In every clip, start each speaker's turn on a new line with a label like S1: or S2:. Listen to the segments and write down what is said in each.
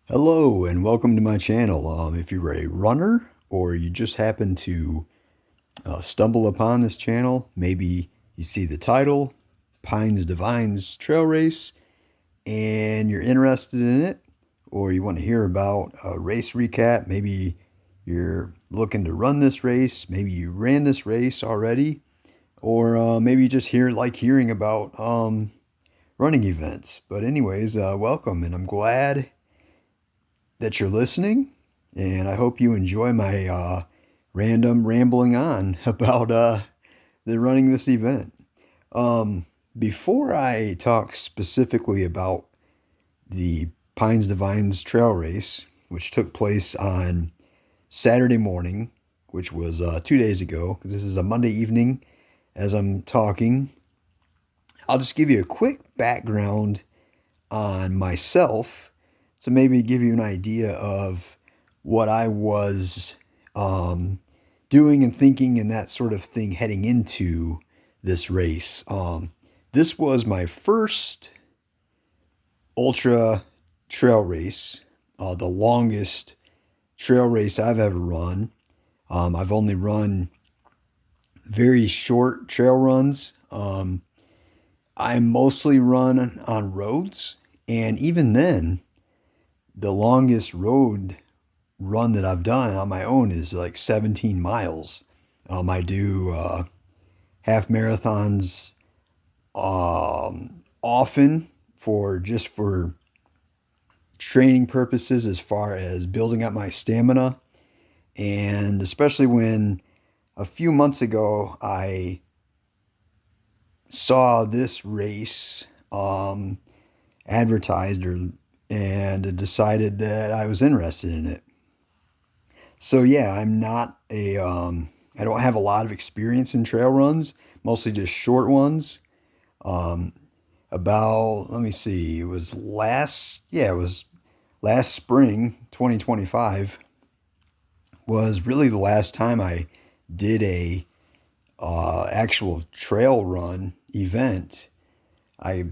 S1: Hello and welcome to my channel. If you're a runner or you just happen to stumble upon this channel, maybe you see the title, Pines Divines Trail Race, and you're interested in it, or you want to hear about a race recap, maybe you're looking to run this race, maybe you ran this race already, or maybe you just hearing about running events. But anyways, welcome, and I'm glad that you're listening, and I hope you enjoy my random rambling on about the running this event. Before I talk specifically about the Pines Divines Trail Race, which took place on Saturday morning, which was 2 days ago, because this is a Monday evening as I'm talking, I'll just give you a quick background on myself to maybe give you an idea of what I was um, doing and thinking and that sort of thing heading into this race. This was my first ultra trail race, the longest trail race I've ever run. I've only run very short trail runs. I mostly run on roads, and even then, the longest road run that I've done on my own is like 17 miles. I do half marathons often for training purposes, as far as building up my stamina, and especially when a few months ago I saw this race advertised and decided that I was interested in it. So yeah, I'm not a I don't have a lot of experience in trail runs, mostly just short ones. Um, about let me see, it was last spring, 2025 was really the last time I did a actual trail run event. I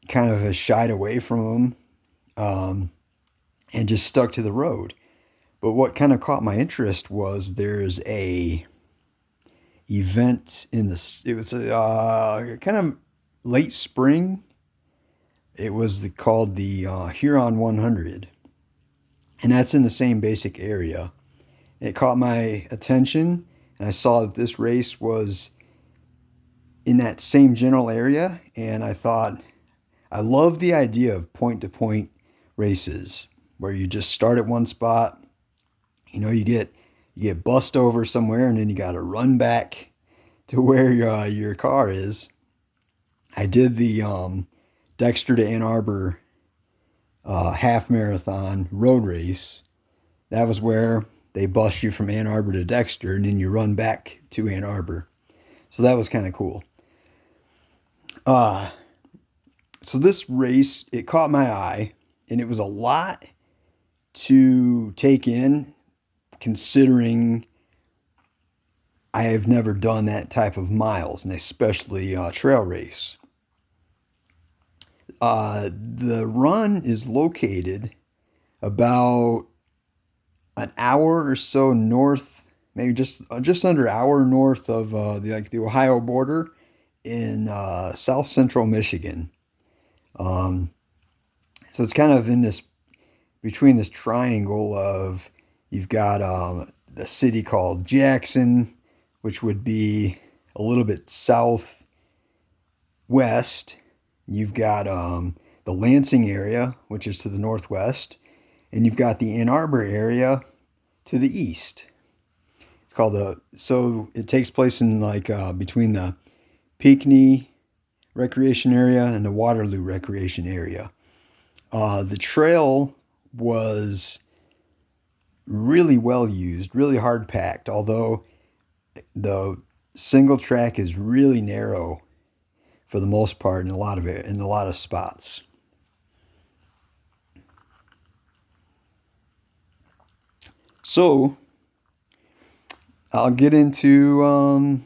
S1: kind of shied away from them and just stuck to the road. But what kind of caught my interest was there's a event in this. It was a kind of late spring. It was called the Huron 100, and that's in the same basic area. It caught my attention, and I saw that this race was in that same general area, and I thought I love the idea of point to point races where you just start at one spot. You get bussed over somewhere, and then you got to run back to where your car is. I did the Dexter to Ann Arbor half marathon road race. That was where they bus you from Ann Arbor to Dexter, and then you run back to Ann Arbor. So that was kind of cool. Uh, so this race, it caught my eye, and it was a lot to take in, considering I have never done that type of miles, and especially trail race. The run is located about an hour or so north, maybe just under an hour north of the Ohio border in south central Michigan. Um, so it's kind of in this between this triangle of you've got the city called Jackson, which would be a little bit southwest. You've got the Lansing area, which is to the northwest, and you've got the Ann Arbor area to the east. It's called so it takes place in between the Pinckney Recreation Area and the Waterloo Recreation Area. The trail was really well used, really hard packed, although the single track is really narrow for the most part in a lot of spots. So I'll get into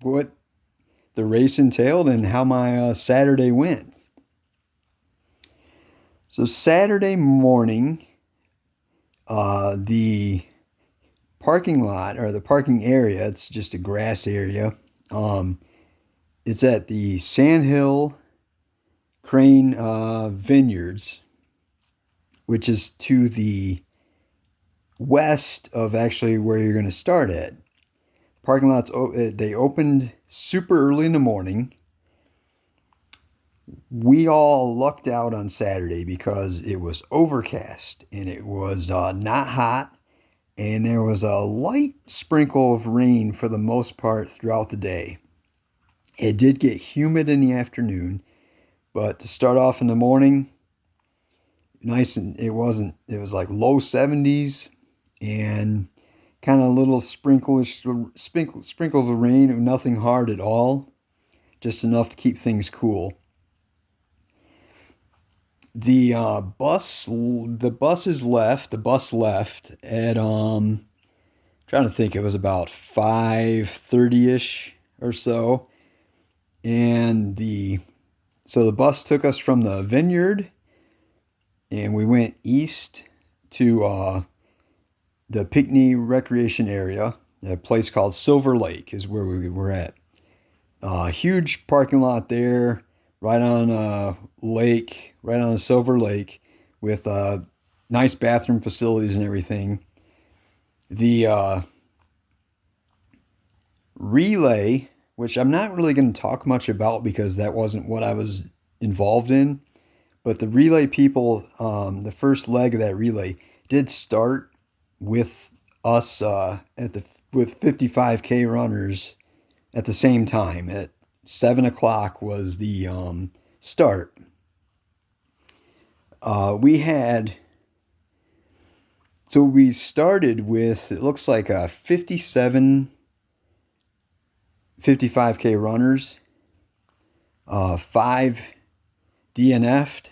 S1: what the race entailed and how my Saturday went. So Saturday morning, The parking lot or the parking area, it's just a grass area. Um, it's at the Sandhill Crane Vineyards, which is to the west of actually where you're going to start at. Parking lots, they opened super early in the morning. We all lucked out on Saturday because it was overcast and it was not hot, and there was a light sprinkle of rain for the most part throughout the day. It did get humid in the afternoon, but to start off in the morning, nice, and it was like low 70s and kind of a little sprinkle of rain, nothing hard at all, just enough to keep things cool. The bus left at trying to think, it was about 5:30ish or so. And the bus took us from the vineyard and we went east to the Pinckney Recreation Area. A place called Silver Lake is where we were at. Huge parking lot there, right on a lake, right on a Silver Lake, with nice bathroom facilities and everything. The relay, which I'm not really going to talk much about because that wasn't what I was involved in, but the relay people, the first leg of that relay did start with us with 55K runners at the same time. At 7 o'clock was the start. We had So we started with, it looks like, 57 55K runners, 5 DNF'd,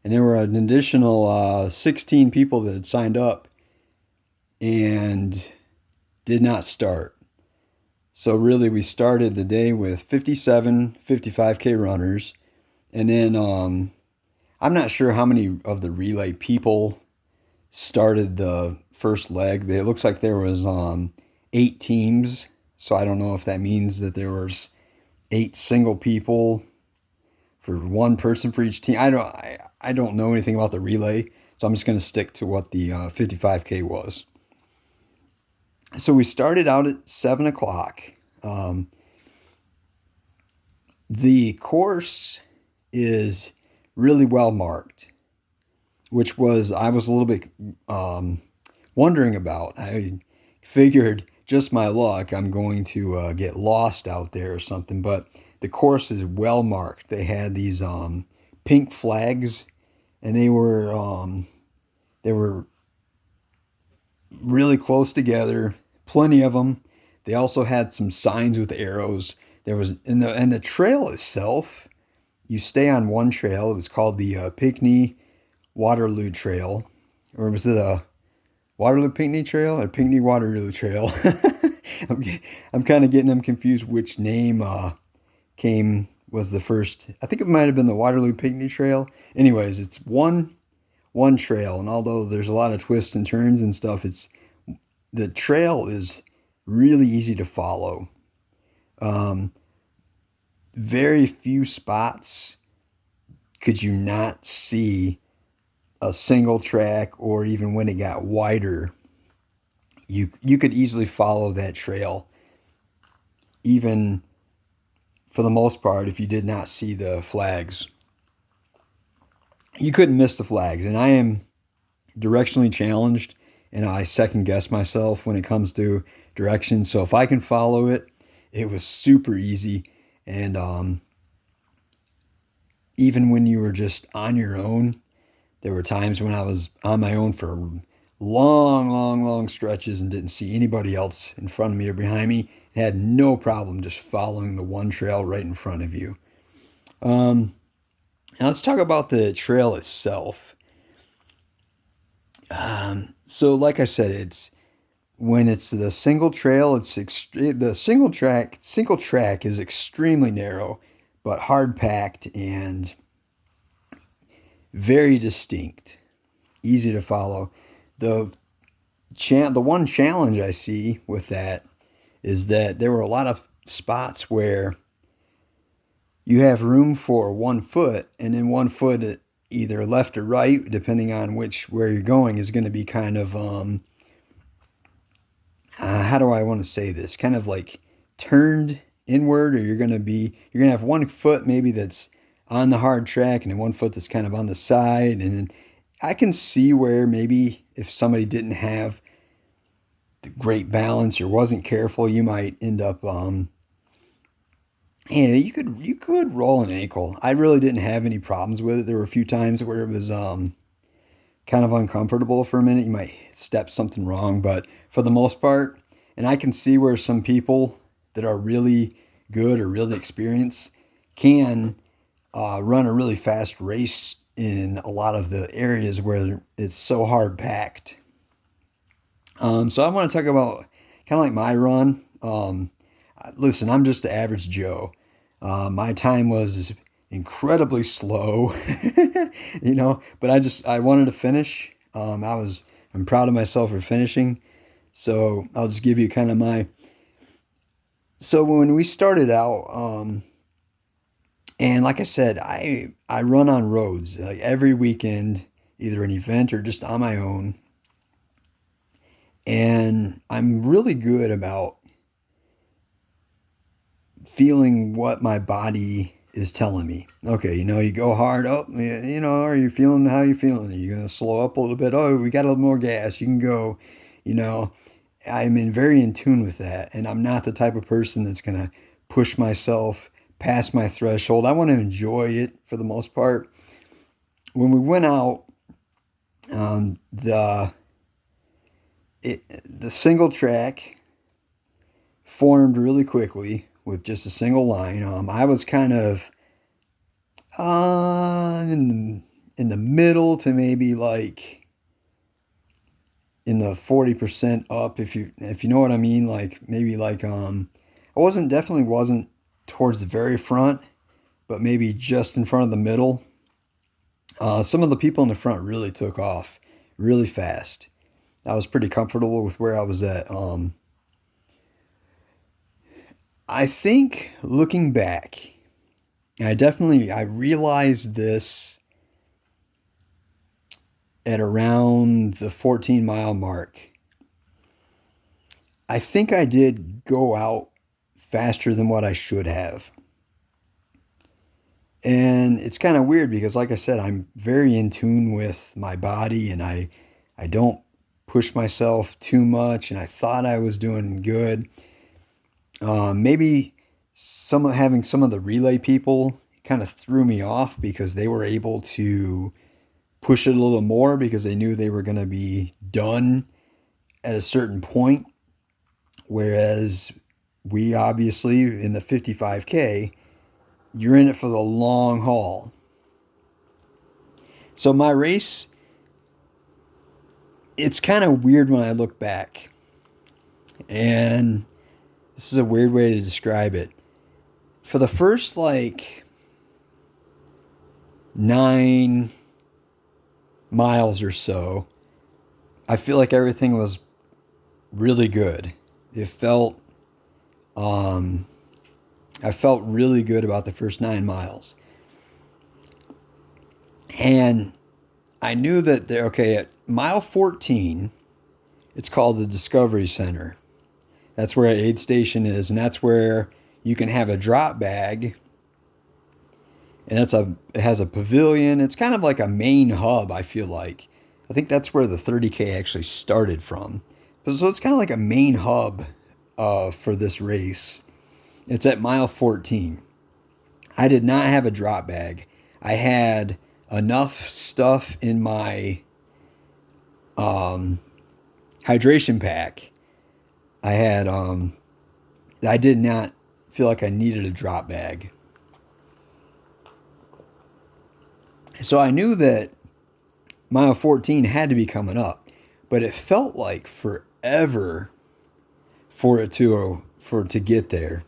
S1: and there were an additional 16 people that had signed up and did not start. So really, we started the day with 57 55K runners, and then I'm not sure how many of the relay people started the first leg. It looks like there was 8 teams, so I don't know if that means that there was 8 single people for one person for each team. I don't know anything about the relay, so I'm just going to stick to what the 55K was. So we started out at 7 o'clock. The course is really well marked, which I was a little bit wondering about. I figured, just my luck, I'm going to get lost out there or something, but the course is well marked. They had these pink flags, and they were really close together, plenty of them. They also had some signs with arrows. There was in the trail itself. You stay on one trail. It was called the Pinckney Waterloo Trail, or was it a Waterloo Pinckney Trail or Pinckney Waterloo Trail? I'm kind of getting them confused. Which name was the first? I think it might have been the Waterloo Pinckney Trail. Anyways, it's one trail, and although there's a lot of twists and turns and stuff, the trail is really easy to follow. Very few spots could you not see a single track, or even when it got wider, you could easily follow that trail, even for the most part, if you did not see the flags. You couldn't miss the flags, and I am directionally challenged, and I second guess myself when it comes to directions. So if I can follow it, it was super easy. And even when you were just on your own, there were times when I was on my own for long stretches and didn't see anybody else in front of me or behind me. I had no problem just following the one trail right in front of you. Now let's talk about the trail itself. So like I said, when it's the single trail, the single track is extremely narrow, but hard packed and very distinct, easy to follow. The the one challenge I see with that is that there were a lot of spots where you have room for 1 foot, and then 1 foot either left or right, depending on where you're going, is going to be kind of how do I want to say this? Kind of like turned inward, or you're gonna have 1 foot maybe that's on the hard track, and then 1 foot that's kind of on the side. And I can see where maybe if somebody didn't have the great balance or wasn't careful, you might end up yeah, you could roll an ankle. I really didn't have any problems with it. There were a few times where it was kind of uncomfortable for a minute. You might step something wrong, but for the most part, and I can see where some people that are really good or really experienced can run a really fast race in a lot of the areas where it's so hard packed. So I want to talk about kind of like my run. Listen, I'm just the average Joe. My time was incredibly slow, but I wanted to finish. I'm proud of myself for finishing. So I'll just give you kind of so when we started out, and like I said, I run on roads like every weekend, either an event or just on my own. And I'm really good about feeling what my body is telling me. Okay, you go hard up, are you feeling how you feeling? Are you going to slow up a little bit? Oh, we got a little more gas. You can go, you know. Very in tune with that. And I'm not the type of person that's going to push myself past my threshold. I want to enjoy it for the most part. When we went out, the single track formed really quickly with just a single line. I was kind of in the middle to maybe like in the 40% up, if you know what I mean. Like maybe like I definitely wasn't towards the very front, but maybe just in front of the middle. Some of the people in the front really took off really fast. I was pretty comfortable with where I was at. I think looking back, I realized this at around the 14-mile mark. I think I did go out faster than what I should have. And it's kind of weird because, like I said, I'm very in tune with my body, and I don't push myself too much, and I thought I was doing good. Maybe having some of the relay people kind of threw me off because they were able to push it a little more because they knew they were going to be done at a certain point. Whereas we obviously, in the 55K, you're in it for the long haul. So my race, it's kind of weird when I look back. And this is a weird way to describe it. For the first like 9 miles or so, I feel like everything was really good. It felt, I felt really good about the first 9 miles. And I knew that at mile 14, it's called the Discovery Center. That's where aid station is, and that's where you can have a drop bag. And it has a pavilion. It's kind of like a main hub, I feel like. I think that's where the 30K actually started from. So it's kind of like a main hub for this race. It's at mile 14. I did not have a drop bag. I had enough stuff in my hydration pack. I did not feel like I needed a drop bag. So I knew that mile 14 had to be coming up, but it felt like forever for it to get there.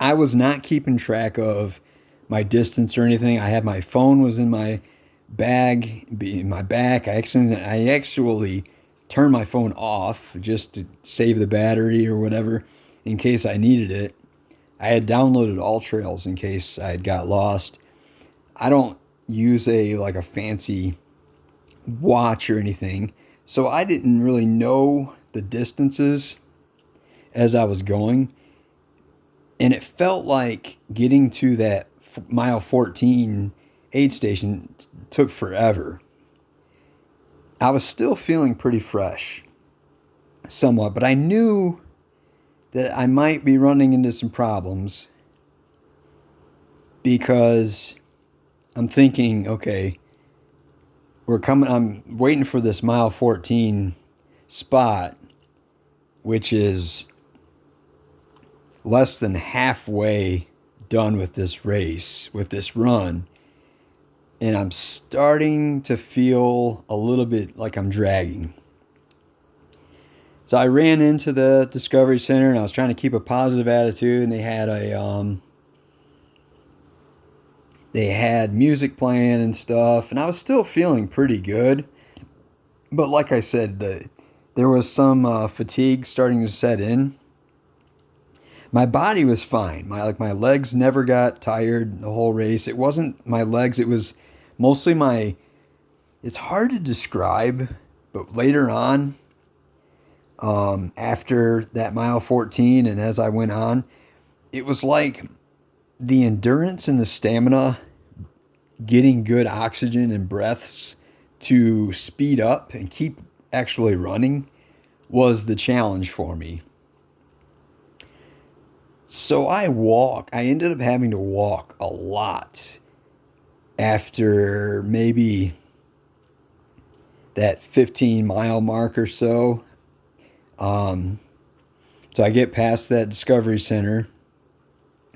S1: I was not keeping track of my distance or anything. I had my phone was in my bag in my back. I actually turned my phone off just to save the battery or whatever in case I needed it. I had downloaded AllTrails in case I had got lost. I don't use a fancy watch or anything, so I didn't really know the distances as I was going, and it felt like getting to that mile 14 aid station took forever. I was still feeling pretty fresh, somewhat, but I knew that I might be running into some problems because I'm thinking, okay, I'm waiting for this mile 14 spot, which is less than halfway done with this race, with this run. And I'm starting to feel a little bit like I'm dragging. So I ran into the Discovery Center and I was trying to keep a positive attitude, and they had music playing and stuff, and I was still feeling pretty good. But like I said, there was some fatigue starting to set in. My body was fine. My legs never got tired the whole race. It wasn't my legs, it was mostly it's hard to describe, but later on, after that mile 14 and as I went on, it was like the endurance and the stamina, getting good oxygen and breaths to speed up and keep actually running was the challenge for me. So I ended up having to walk a lot after maybe that 15-mile mark or so. So I get past that Discovery Center,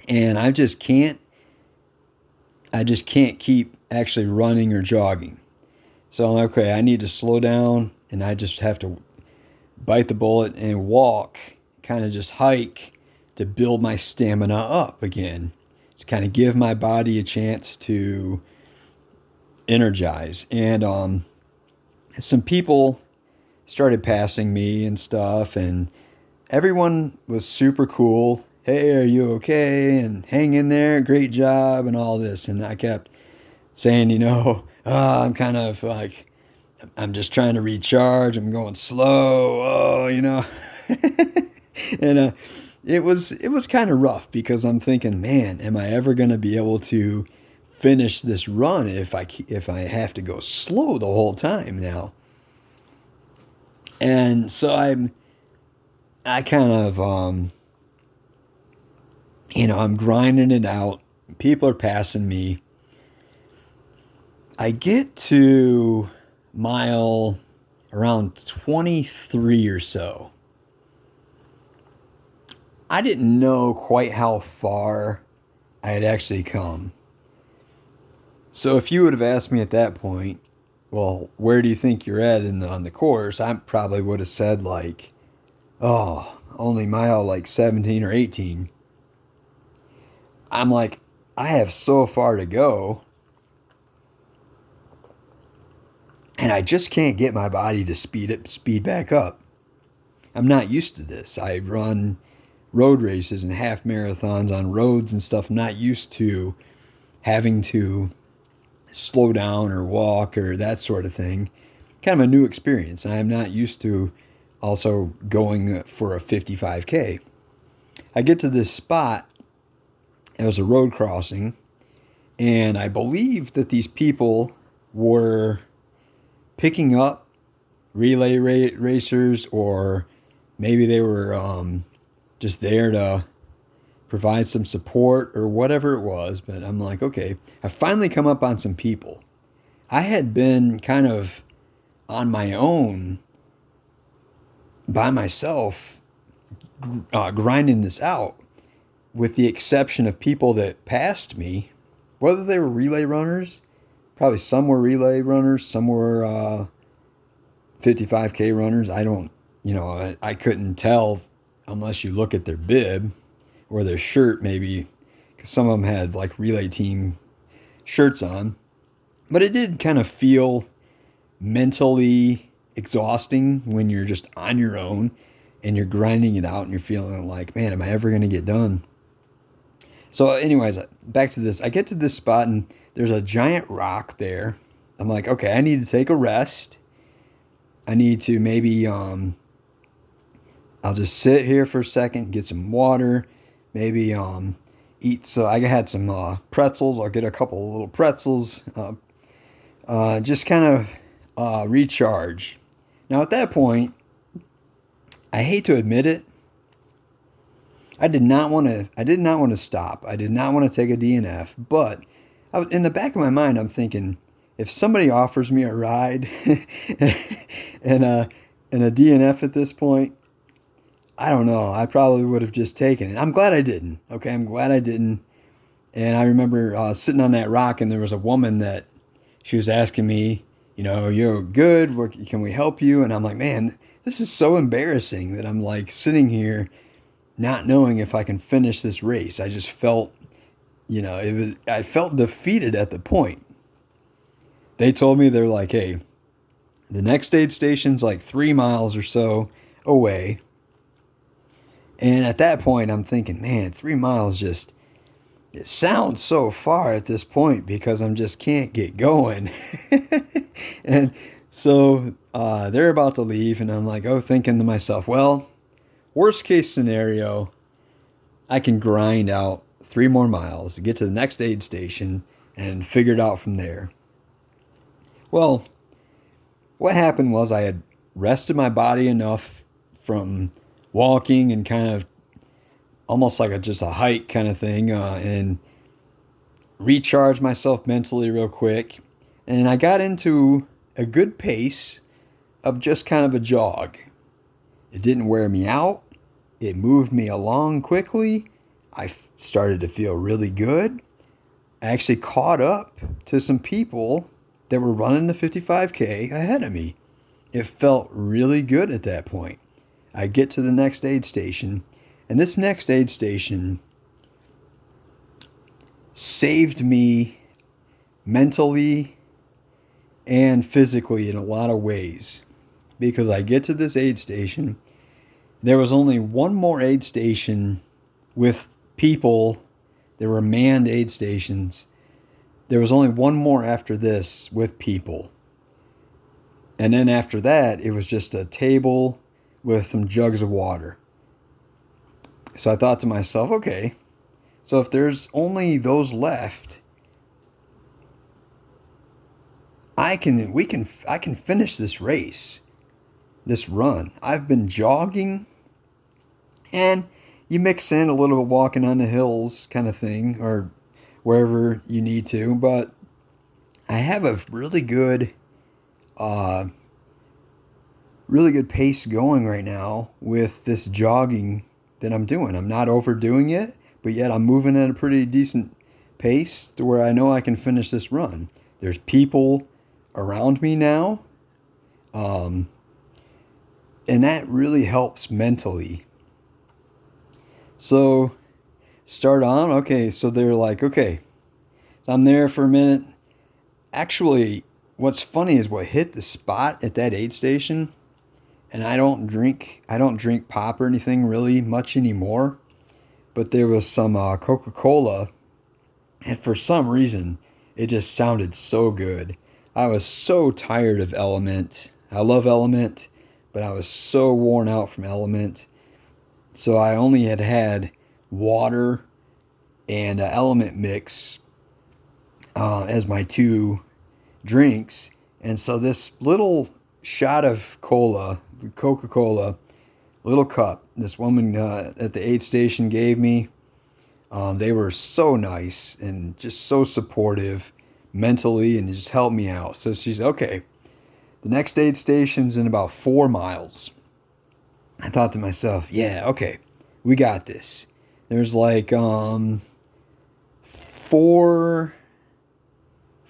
S1: and I just can't keep actually running or jogging. So I'm like, okay, I need to slow down, and I just have to bite the bullet and walk, kind of just hike to build my stamina up again, to kind of give my body a chance to energize. And some people started passing me and stuff, and everyone was super cool. Hey, are you okay? And hang in there, great job, and all this. And I kept saying, I'm kind of like, I'm just trying to recharge. I'm going slow. And it was kind of rough because I'm thinking, man, am I ever going to be able to finish this run if I have to go slow the whole time now? And so I kind of I'm grinding it out. People are passing me. I get to mile around 23 or so. I didn't know quite how far I had actually come. So if you would have asked me at that point, well, where do you think you're at on the course? I probably would have said only mile 17 or 18. I'm like, I have so far to go, and I just can't get my body to speed back up. I'm not used to this. I run road races and half marathons on roads and stuff. I'm not used to having to slow down or walk or that sort of thing. Kind of a new experience. I am not used to also going for a 55K. I get to this spot. It was a road crossing, and I believe that these people were picking up relay racers, or maybe they were just there to provide some support or whatever it was. But I'm like, okay, I finally come up on some people. I had been kind of on my own, by myself, grinding this out, with the exception of people that passed me, whether they were relay runners. Probably some were relay runners, some were 55K runners. I couldn't tell unless you look at their bib or their shirt, maybe, because some of them had relay team shirts on. But it did kind of feel mentally exhausting when you're just on your own and you're grinding it out and you're feeling like, man, am I ever going to get done? So, anyways, back to this. I get to this spot and there's a giant rock there. I'm like, okay, I need to take a rest. I need to maybe, I'll just sit here for a second, get some water, maybe eat. So I had some pretzels. I'll get a couple of little pretzels. Just kind of recharge. Now at that point, I hate to admit it, I did not want to. I did not want to stop. I did not want to take a DNF. But in the back of my mind, I'm thinking, if somebody offers me a ride and a DNF at this point, I don't know. I probably would have just taken it. I'm glad I didn't. Okay, I'm glad I didn't. And I remember sitting on that rock, and there was a woman that she was asking me, you're good. Can we help you? And I'm like, man, this is so embarrassing that I'm like sitting here not knowing if I can finish this race. I just felt, I felt defeated at the point. They told me, they're like, hey, the next aid station's like 3 miles or so away. And at that point, I'm thinking, man, 3 miles it sounds so far at this point because I'm just can't get going. And so they're about to leave, and I'm like, thinking to myself, well, worst case scenario, I can grind out 3 more miles to get to the next aid station and figure it out from there. Well, what happened was I had rested my body enough from walking and kind of almost like just a hike kind of thing, and recharge myself mentally real quick. And I got into a good pace of just kind of a jog. It didn't wear me out. It moved me along quickly. I started to feel really good. I actually caught up to some people that were running the 55K ahead of me. It felt really good at that point. I get to the next aid station, and this next aid station saved me mentally and physically in a lot of ways. Because I get to this aid station, there was only one more aid station with people. There were manned aid stations. There was only one more after this with people. And then after that, it was just a table with some jugs of water. So I thought to myself, okay, so if there's only those left, I can finish this race, this run. I've been jogging, and you mix in a little bit walking on the hills kind of thing, or wherever you need to, but I have a really good pace going right now with this jogging that I'm doing. I'm not overdoing it, but yet I'm moving at a pretty decent pace to where I know I can finish this run. There's people around me now, and that really helps mentally. So start on, okay, so they're like, okay, so I'm there for a minute. Actually, what's funny is what hit the spot at that aid station, and I don't drink pop or anything really much anymore, but there was some Coca-Cola, and for some reason, it just sounded so good. I was so tired of Element. I love Element, but I was so worn out from Element. So I only had water and Element mix as my 2 drinks. And so this little shot of Coca-Cola, little cup, this woman at the aid station gave me. They were so nice and just so supportive mentally, and just helped me out. So she's okay, the next aid station's in about 4 miles. I thought to myself, yeah, okay, we got this. There's like four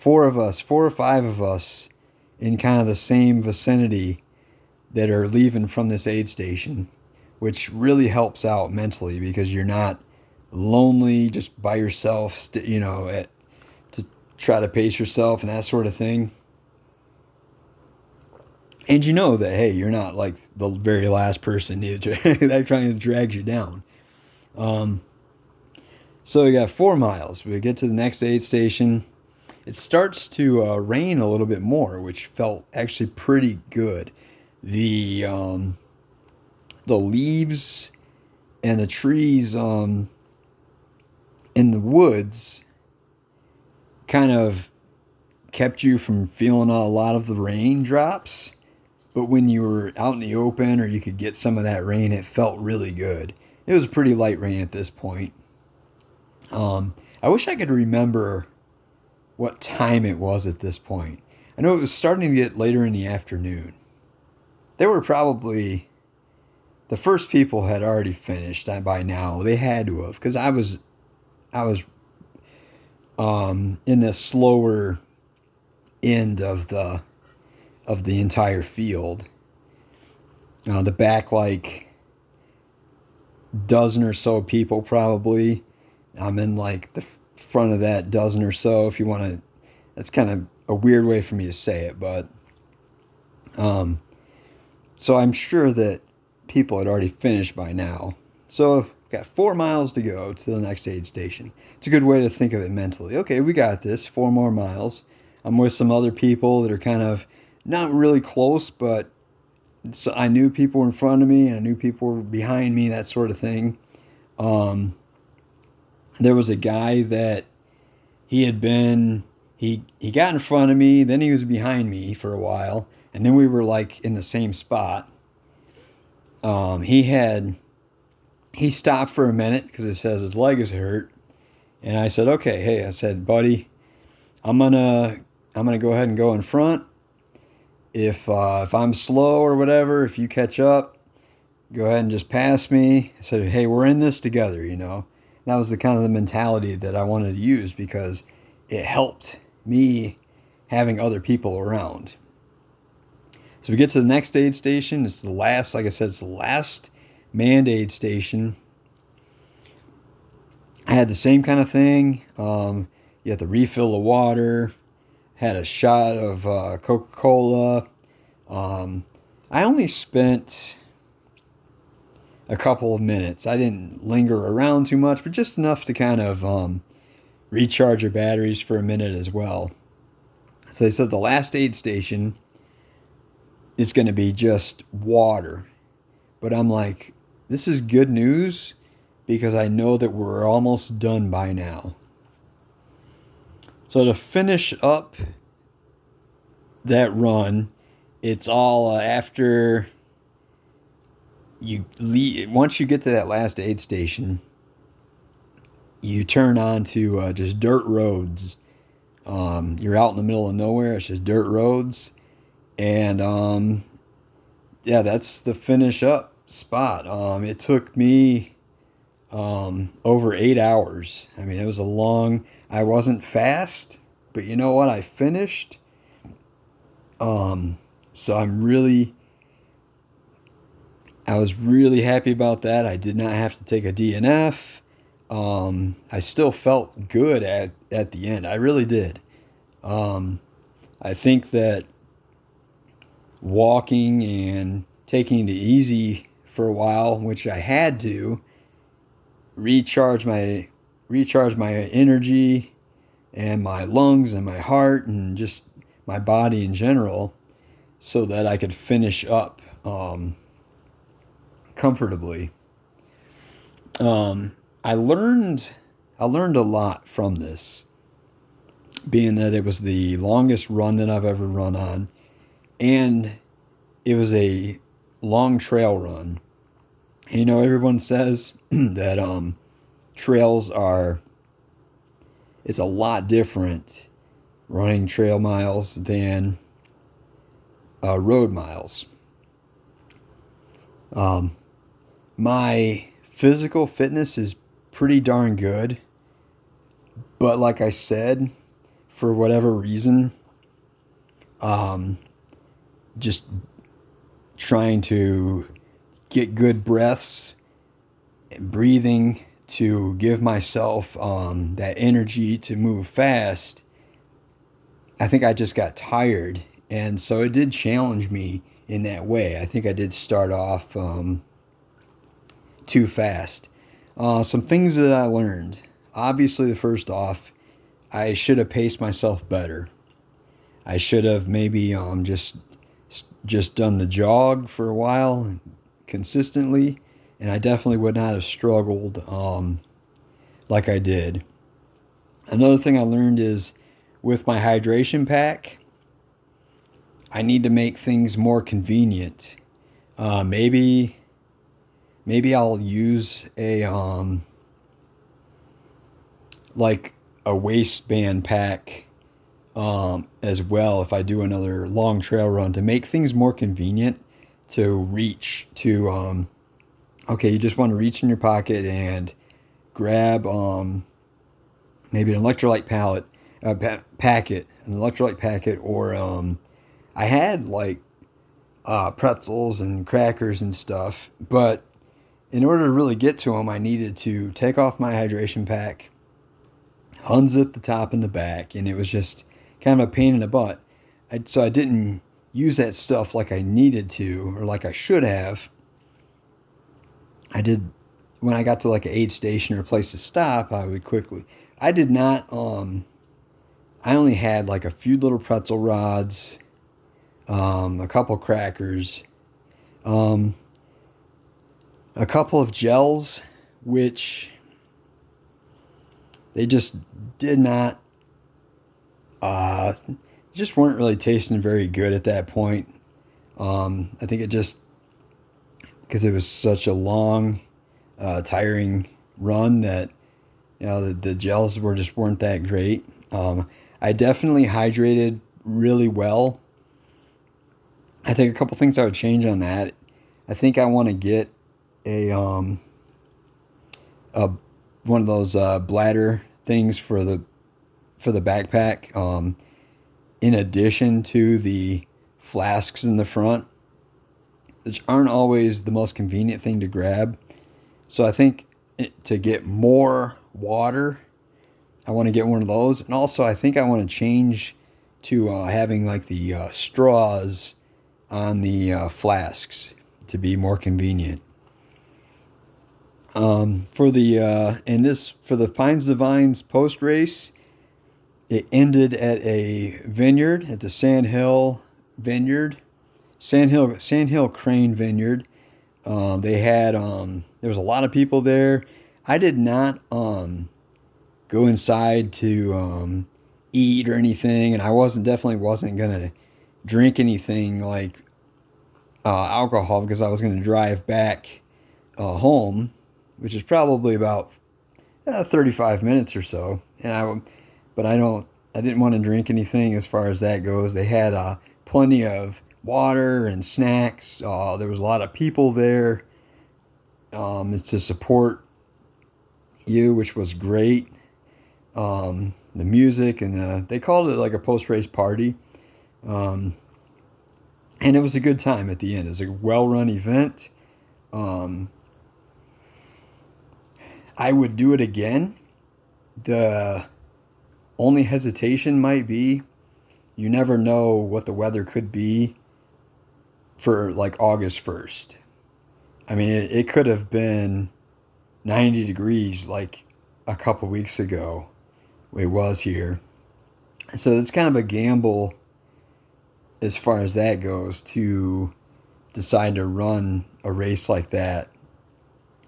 S1: or five of us in kind of the same vicinity that are leaving from this aid station, which really helps out mentally because you're not lonely just by yourself, try to pace yourself and that sort of thing. And you know that, hey, you're not like the very last person that kind of drags you down. Um, so we got 4 miles. We get to the next aid station. It starts to rain a little bit more, which felt actually pretty good. The leaves and the trees in the woods kind of kept you from feeling a lot of the raindrops. But when you were out in the open or you could get some of that rain, it felt really good. It was pretty light rain at this point. I wish I could remember what time it was at this point. I know it was starting to get later in the afternoon. They were probably the first people had already finished by now. They had to have, because I was in the slower end of the entire field. The back like dozen or so people probably. I'm in like the front of that dozen or so. If you want to, that's kind of a weird way for me to say it, but so I'm sure that people had already finished by now. So got 4 miles to go to the next aid station. It's a good way to think of it mentally. Okay, we got this. 4 more miles. I'm with some other people that are kind of not really close, but so I knew people were in front of me and I knew people were behind me, that sort of thing. There was a guy that he got in front of me, then he was behind me for a while, and then we were like in the same spot. He stopped for a minute because it says his leg is hurt, and I said, okay, hey, I said, buddy, I'm gonna go ahead and go in front. If I'm slow or whatever, if you catch up, go ahead and just pass me. I said, hey, we're in this together, you know. And that was the kind of the mentality that I wanted to use because it helped me having other people around. So we get to the next aid station. It's the last, like I said, it's the last manned aid station. I had the same kind of thing. You have to refill the water. Had a shot of Coca-Cola. I only spent a couple of minutes. I didn't linger around too much, but just enough to kind of recharge your batteries for a minute as well. So they said the last aid station is going to be just water. But I'm like, this is good news because I know that we're almost done by now. So to finish up that run, it's all after you leave. Once you get to that last aid station, you turn on to just dirt roads. You're out in the middle of nowhere. It's just dirt roads. And yeah, that's the finish up spot. It took me over 8 hours. I mean, it was I wasn't fast, but you know what? I finished. So I was really happy about that. I did not have to take a DNF. I still felt good at the end. I really did. I think that walking and taking it easy for a while, which I had to, recharge my energy and my lungs and my heart and just my body in general so that I could finish up comfortably. I learned a lot from this, being that it was the longest run that I've ever run on, and it was a long trail run. And, you know, everyone says that trails it's a lot different running trail miles than road miles. My physical fitness is pretty darn good, but like I said, for whatever reason, just trying to get good breaths and breathing to give myself that energy to move fast I think I just got tired, and so it did challenge me in that way. I think I did start off too fast. Some things that I learned. Obviously, the first off, I should have paced myself better. I should have maybe just done the jog for a while consistently, and I definitely would not have struggled like I did. Another thing I learned is with my hydration pack, I need to make things more convenient. Maybe I'll use a like a waistband pack as well if I do another long trail run to make things more convenient to reach to okay, you just want to reach in your pocket and grab maybe an electrolyte packet, an electrolyte packet, or I had like pretzels and crackers and stuff, but in order to really get to them, I needed to take off my hydration pack, unzip the top and the back, and it was just kind of a pain in the butt. So I didn't use that stuff like I needed to or like I should have. I did when I got to like an aid station or a place to stop. I would quickly. I did not. I only had like a few little pretzel rods, a couple crackers, um, a couple of gels, which they just did not. Just weren't really tasting very good at that point. I think it just because it was such a long, tiring run that the gels weren't that great. I definitely hydrated really well. I think a couple things I would change on that. I think I want to get a one of those bladder things for the backpack. In addition to the flasks in the front, which aren't always the most convenient thing to grab. So I think to get more water, I want to get one of those. And also, I think I want to change to having like the straws on the flasks to be more convenient. For the Pines Divines post race, it ended at a vineyard at the Sandhill Vineyard, Sandhill Crane Vineyard. They had there was a lot of people there. I did not go inside to eat or anything, and I definitely wasn't gonna drink anything like alcohol because I was gonna drive back home, which is probably about 35 minutes or so. But I didn't want to drink anything as far as that goes. They had plenty of water and snacks. There was a lot of people there to support you, which was great. The music and they called it like a post-race party. Um, and it was a good time at the end. It was a well-run event. Um, I would do it again. The only hesitation might be you never know what the weather could be for like August 1st. I mean, it could have been 90 degrees like a couple weeks ago. It was here. So it's kind of a gamble as far as that goes to decide to run a race like that.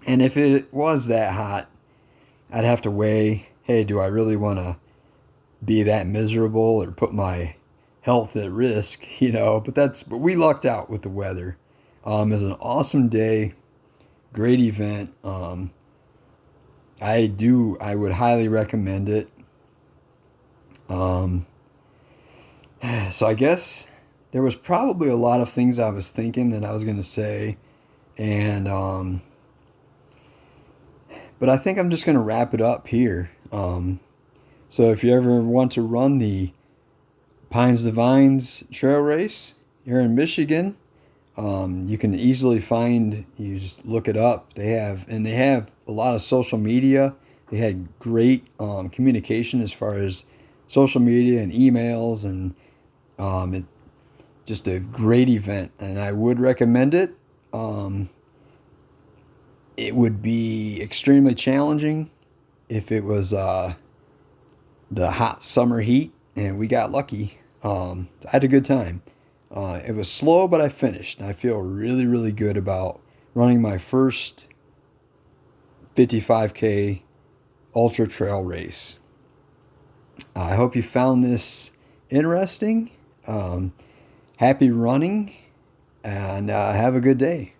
S1: And if it was that hot, I'd have to weigh, hey, do I really want to be that miserable or put my health at risk, but we lucked out with the weather. It was an awesome day, great event. I would highly recommend it. Um, so I guess there was probably a lot of things I was thinking that I was going to say, and but I think I'm just going to wrap it up here. So if you ever want to run the Pines Divines Trail Race here in Michigan, you can easily find. You just look it up. They have a lot of social media. They had great communication as far as social media and emails, and it's just a great event, and I would recommend it. Um, it would be extremely challenging if it was the hot summer heat, and we got lucky. I had a good time. It was slow, but I finished. I feel really, really good about running my first 55K ultra trail race. I hope you found this interesting. Happy running, and have a good day.